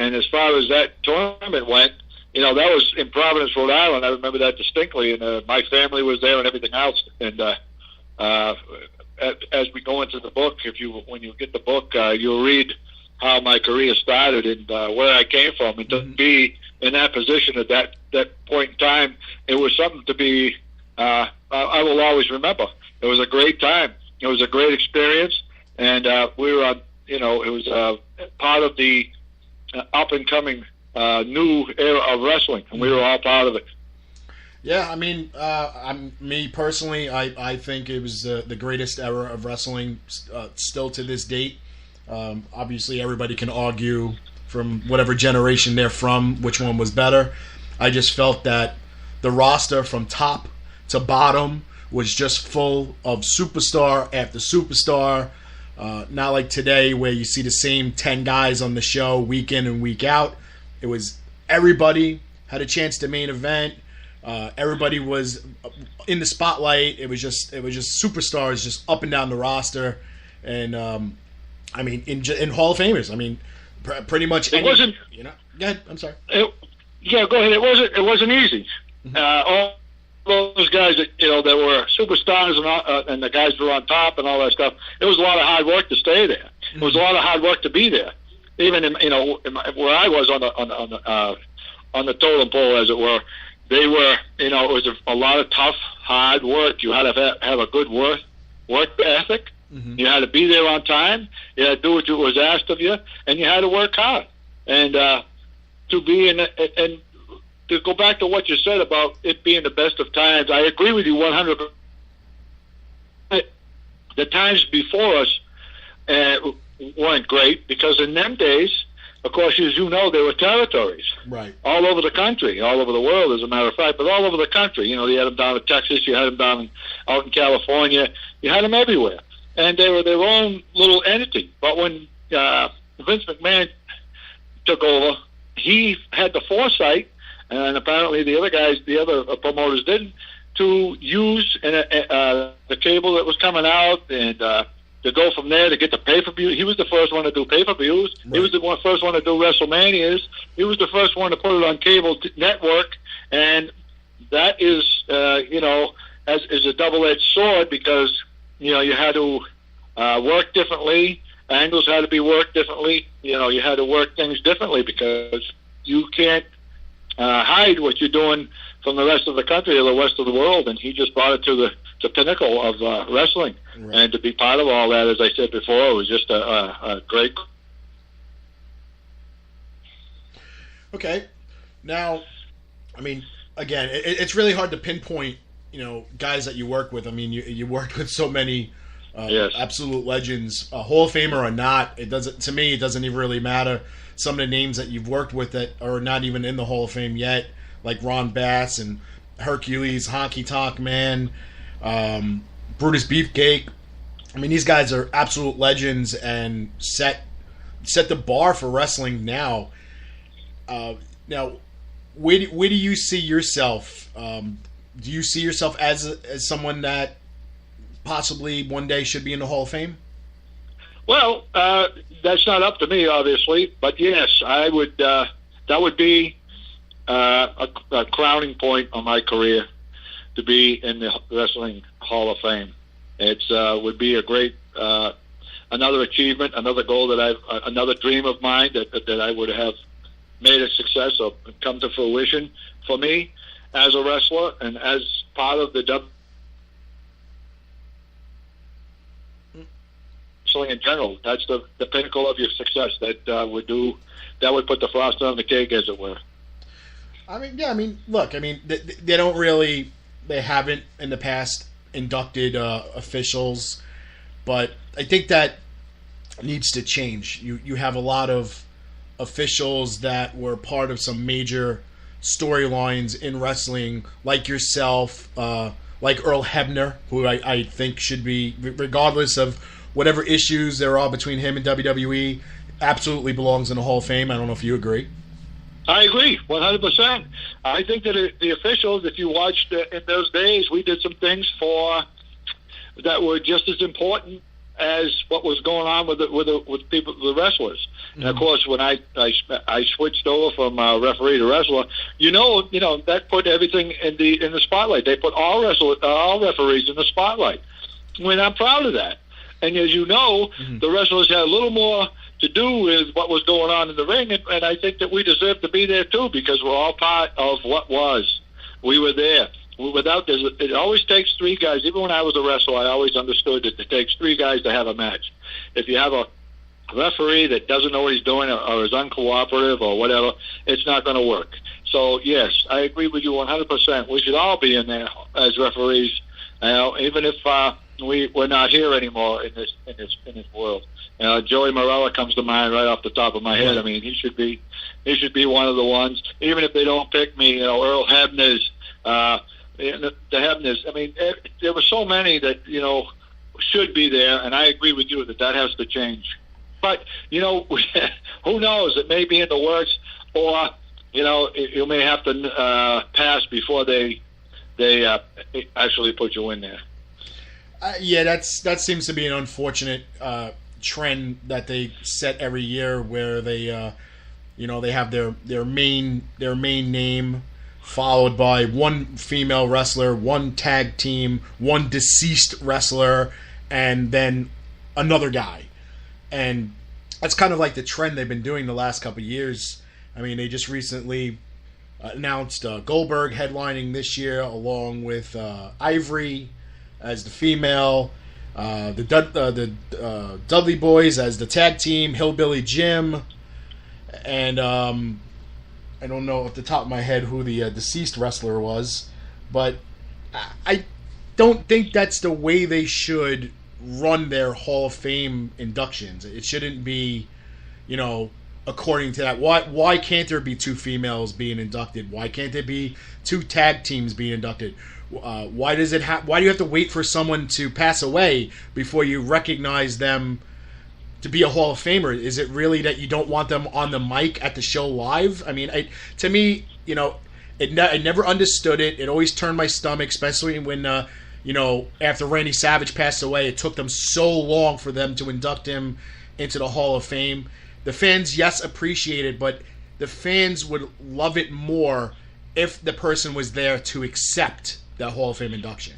And as far as that tournament went, that was in Providence, Rhode Island. I remember that distinctly, and my family was there and everything else. And as we go into the book, when you get the book, you'll read how my career started and where I came from, and to be in that position at that point in time, it was something to be. I will always remember. It was a great time. It was a great experience, and we were on. It was part of the up and coming new era of wrestling, and we were all part of it. Yeah, I mean, me personally, I think it was the greatest era of wrestling still to this date. Obviously, everybody can argue from whatever generation they're from which one was better. I just felt that the roster from top to bottom was just full of superstar after superstar. Not like today where you see the same 10 guys on the show week in and week out. It was everybody had a chance to main event. Everybody was in the spotlight. It was just superstars just up and down the roster. And I mean, in Hall of Famers, I mean, pretty much. It wasn't. Go ahead. I'm sorry. Go ahead. It wasn't easy. All those guys that that were superstars and the guys that were on top and all that stuff. It was a lot of hard work to stay there. It was a lot of hard work to be there. Even in where I was on the totem pole, as it were, they were. It was a lot of tough, hard work. You had to have a good work ethic. You had to be there on time. You had to do what was asked of you, and you had to work hard. And to be in and to go back to what you said about it being the best of times, I agree with you 100%. The times before us weren't great because in them days, of course, as you know, there were territories all over the country, all over the world, as a matter of fact, but all over the country. You had them down in Texas, you had them down out in California, you had them everywhere. And they were their own little entity. But when Vince McMahon took over, he had the foresight, and apparently the other promoters didn't, to use the cable that was coming out and to go from there to get the pay-per-view. He was the first one to do pay-per-views. Right. He was the first one to do WrestleManias. He was the first one to put it on cable network. And that is, is a double-edged sword because you had to work differently. Angles had to be worked differently. You had to work things differently because you can't hide what you're doing from the rest of the country or the rest of the world. And he just brought it to the pinnacle of wrestling. Right. And to be part of all that, as I said before, it was just a great. Okay. Now, I mean, again, it's really hard to pinpoint, guys that you work with. I mean, you worked with so many yes. absolute legends, Hall of Famer or not. It doesn't. To me, it doesn't even really matter. Some of the names that you've worked with that are not even in the Hall of Fame yet, like Ron Bass and Hercules, Honky Tonk Man, Brutus Beefcake. I mean, these guys are absolute legends and set the bar for wrestling now. Now, where do you see yourself? Do you see yourself as someone that possibly one day should be in the Hall of Fame? Well, that's not up to me, obviously, but yes, I would. That would be a crowning point on my career to be in the Wrestling Hall of Fame. It would be a great another achievement, another goal another dream of mine that I would have made a success or come to fruition for me as a wrestler and as part of the wrestling in general. That's the pinnacle of your success. That would put the frosting on the cake, as it were. I mean, yeah. I mean, look. I mean, they haven't in the past inducted officials, but I think that needs to change. You have a lot of officials that were part of some major storylines in wrestling, like yourself, like Earl Hebner, who I think should be, regardless of whatever issues there are between him and WWE, absolutely belongs in the Hall of Fame. I don't know if you agree. I agree, 100%. I think that the officials, if you watched in those days, we did some things that were just as important as what was going on with people, the wrestlers. And of course, when I switched over from referee to wrestler, you know that put everything in the spotlight. They put all referees in the spotlight. I mean, I'm proud of that. And as you know, the wrestlers had a little more to do with what was going on in the ring, and I think that we deserve to be there too, because we're all part of what was. We were there. Without this, it always takes three guys. Even when I was a wrestler, I always understood that it takes three guys to have a match. If you have a referee that doesn't know what he's doing or is uncooperative or whatever, it's not going to work. So yes, I agree with you 100%. We should all be in there as referees, even if we're not here anymore in this world. Joey Morella comes to mind right off the top of my head. I mean, he should be one of the ones. Even if they don't pick me, Earl Hebner's, the Hebner's. I mean, there were so many that should be there, and I agree with you that has to change. But who knows? It may be in the works, or you may have to pass before they actually put you in there. Yeah, that seems to be an unfortunate trend that they set every year, where they they have their main name followed by one female wrestler, one tag team, one deceased wrestler, and then another guy. And that's kind of like the trend they've been doing the last couple of years. I mean, they just recently announced Goldberg headlining this year, along with Ivory as the female, the Dudley Boys as the tag team, Hillbilly Jim, and I don't know off the top of my head who the deceased wrestler was, but I don't think that's the way they should run their Hall of Fame inductions. It shouldn't be, according to that. Why can't there be two females being inducted? Why can't there be two tag teams being inducted? Why do you have to wait for someone to pass away before you recognize them to be a Hall of Famer? Is it really that you don't want them on the mic at the show live? I mean, to me, I never understood it. It always turned my stomach, especially when after Randy Savage passed away, it took them so long for them to induct him into the Hall of Fame. The fans, yes, appreciate it, but the fans would love it more if the person was there to accept that Hall of Fame induction.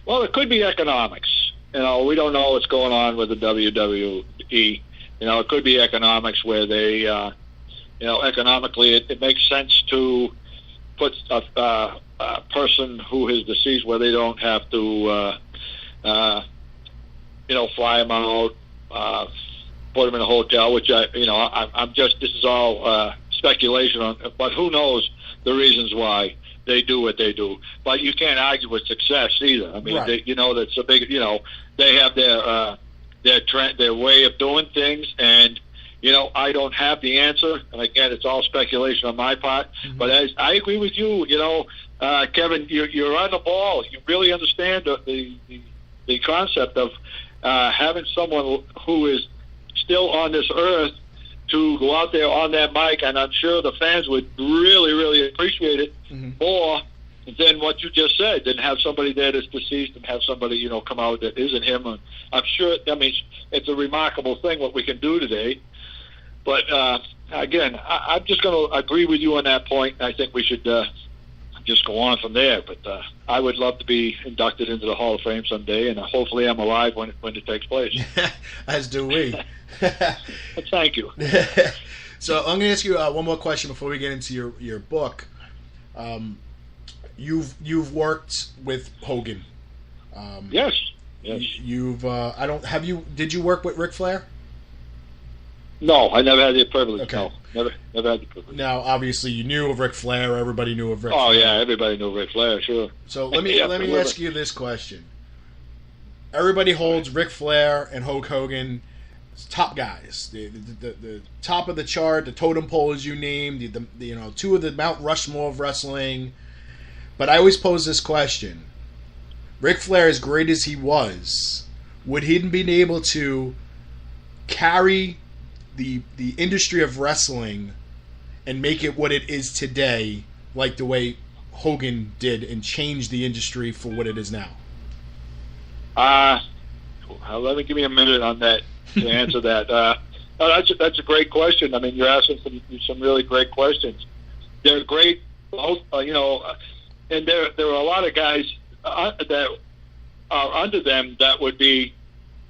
Well, it could be economics. We don't know what's going on with the WWE. It could be economics where they, economically it makes sense to put a person who is deceased where they don't have to, fly him out, put him in a hotel, which this is all speculation on, but who knows the reasons why they do what they do. But you can't argue with success either. I mean, right. That's a big, they have their trend, their way of doing things, and I don't have the answer. And again, it's all speculation on my part. Mm-hmm. But I agree with you. Kevin, you're on the ball. You really understand the concept of having someone who is still on this earth to go out there on that mic, and I'm sure the fans would really, really appreciate it more than what you just said, than have somebody there that's deceased and have somebody, come out that isn't him. And I'm sure, it's a remarkable thing what we can do today. But, again, I'm just going to agree with you on that point. I think we should just go on from there. But I would love to be inducted into the Hall of Fame someday, and hopefully I'm alive when it takes place. As do we. Thank you. So I'm going to ask you one more question before we get into your book. You've worked with Hogan. Yes. Did you work with Ric Flair? No, I never had the privilege. Okay. No, never had the privilege. Now, obviously, you knew of Ric Flair. Everybody knew of Ric Flair. Oh yeah, everybody knew Ric Flair. Sure. So let me ask you this question. Everybody holds Ric Flair and Hulk Hogan as top guys, the top of the chart, the totem pole, as you named, two of the Mount Rushmore of wrestling. But I always pose this question: Ric Flair, as great as he was, would he been able to carry the industry of wrestling and make it what it is today, like the way Hogan did, and change the industry for what it is now? Let me give me a minute on that to answer that. That's a great question. I mean, you're asking some really great questions. They're great, and there are a lot of guys that are under them that would be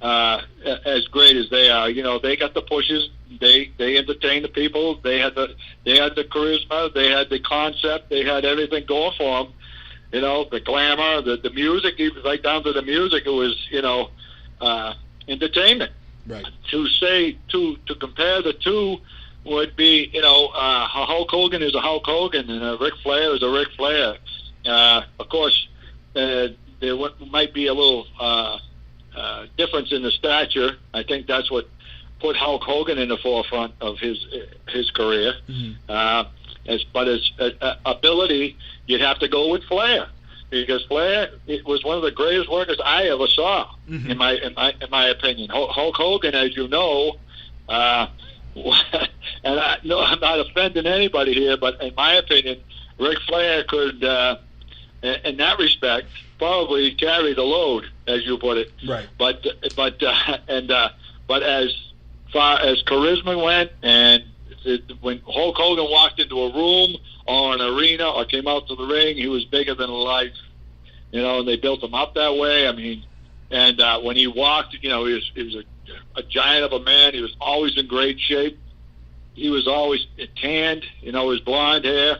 as great as they are. They got the pushes. They entertain the people. They had the charisma. They had the concept. They had everything going for them. The glamour, the music, even right down to the music. It was entertainment. Right. To compare the two would be Hulk Hogan is a Hulk Hogan and Ric Flair is a Ric Flair. Of course, there might be a little difference in the stature. I think that's what put Hulk Hogan in the forefront of his career. Mm-hmm. But as ability, you'd have to go with Flair, because Flair was one of the greatest workers I ever saw. Mm-hmm. in my opinion. Hulk Hogan, as you know, and I'm not offending anybody here, but in my opinion, Ric Flair could, in that respect, probably carry the load, as you put it. Right. But as far as charisma went, and when Hulk Hogan walked into a room or an arena or came out to the ring, he was bigger than life. And they built him up that way. I mean, and when he walked, he was a giant of a man. He was always in great shape. He was always tanned, his blonde hair,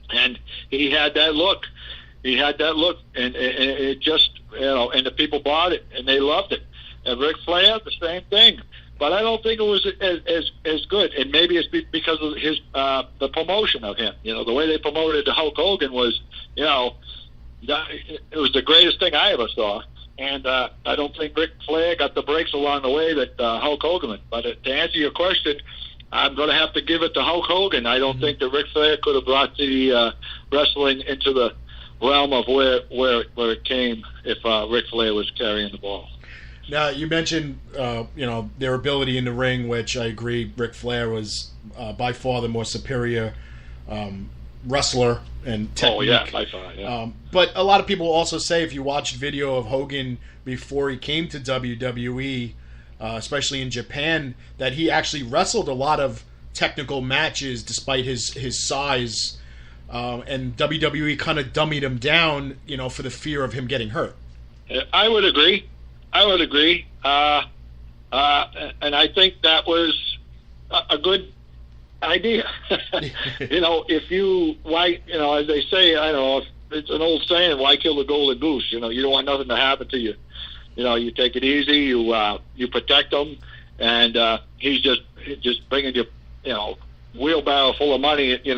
and he had that look. And it just, and the people bought it, and they loved it. And Ric Flair, the same thing. But I don't think it was as good, and maybe it's because of his the promotion of him. The way they promoted the Hulk Hogan was, it was the greatest thing I ever saw. And I don't think Ric Flair got the breaks along the way that Hulk Hogan did. But to answer your question, I'm going to have to give it to Hulk Hogan. I don't think that Ric Flair could have brought the wrestling into the realm of where it came if Ric Flair was carrying the ball. Now, you mentioned, their ability in the ring, which I agree, Ric Flair was by far the more superior wrestler and technique. Oh, yeah, by far, yeah. But a lot of people also say, if you watched video of Hogan before he came to WWE, especially in Japan, that he actually wrestled a lot of technical matches despite his size, and WWE kind of dummied him down, for the fear of him getting hurt. I would agree. And I think that was a good idea. As they say, I don't know, it's an old saying, why kill the golden goose? You don't want nothing to happen to you. You take it easy, you protect them, and he's just bringing you, wheelbarrow full of money. You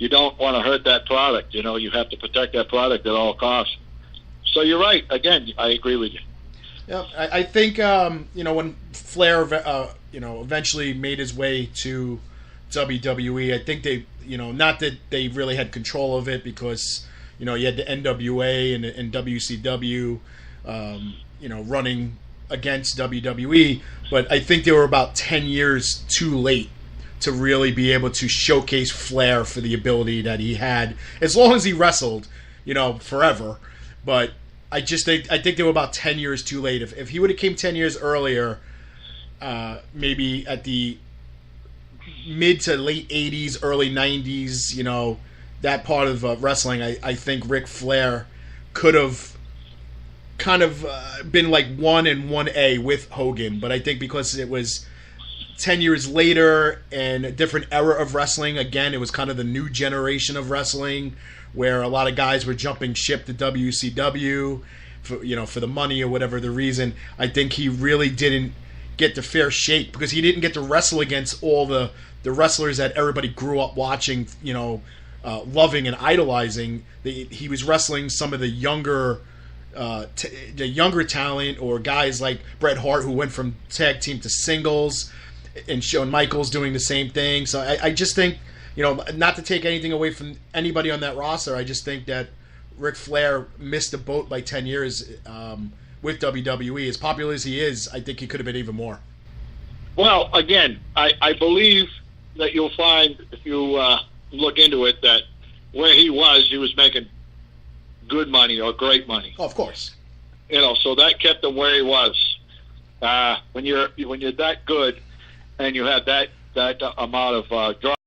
don't want to hurt that product. You have to protect that product at all costs. So you're right. Again, I agree with you. Yeah, I think when Flair eventually made his way to WWE, I think they not that they really had control of it, because you had the NWA and WCW running against WWE, but I think they were about 10 years too late to really be able to showcase Flair for the ability that he had, as long as he wrestled, forever. But I think they were about 10 years too late. If he would have came 10 years earlier, maybe at the mid to late 80s, early 90s, that part of wrestling, I think Ric Flair could have kind of been like 1 and 1A with Hogan. But I think because it was 10 years later and a different era of wrestling, again, it was kind of the new generation of wrestling, where a lot of guys were jumping ship to WCW for the money or whatever the reason. I think he really didn't get the fair shake, because he didn't get to wrestle against all the wrestlers that everybody grew up watching, loving and idolizing. He was wrestling some of the younger talent, or guys like Bret Hart, who went from tag team to singles, and Shawn Michaels doing the same thing. So I just think, not to take anything away from anybody on that roster, I just think that Ric Flair missed the boat by 10 years with WWE. As popular as he is, I think he could have been even more. Well, again, I believe that you'll find, if you look into it, that where he was making good money or great money. Oh, of course. So that kept him where he was. When you're that good, and you had that amount of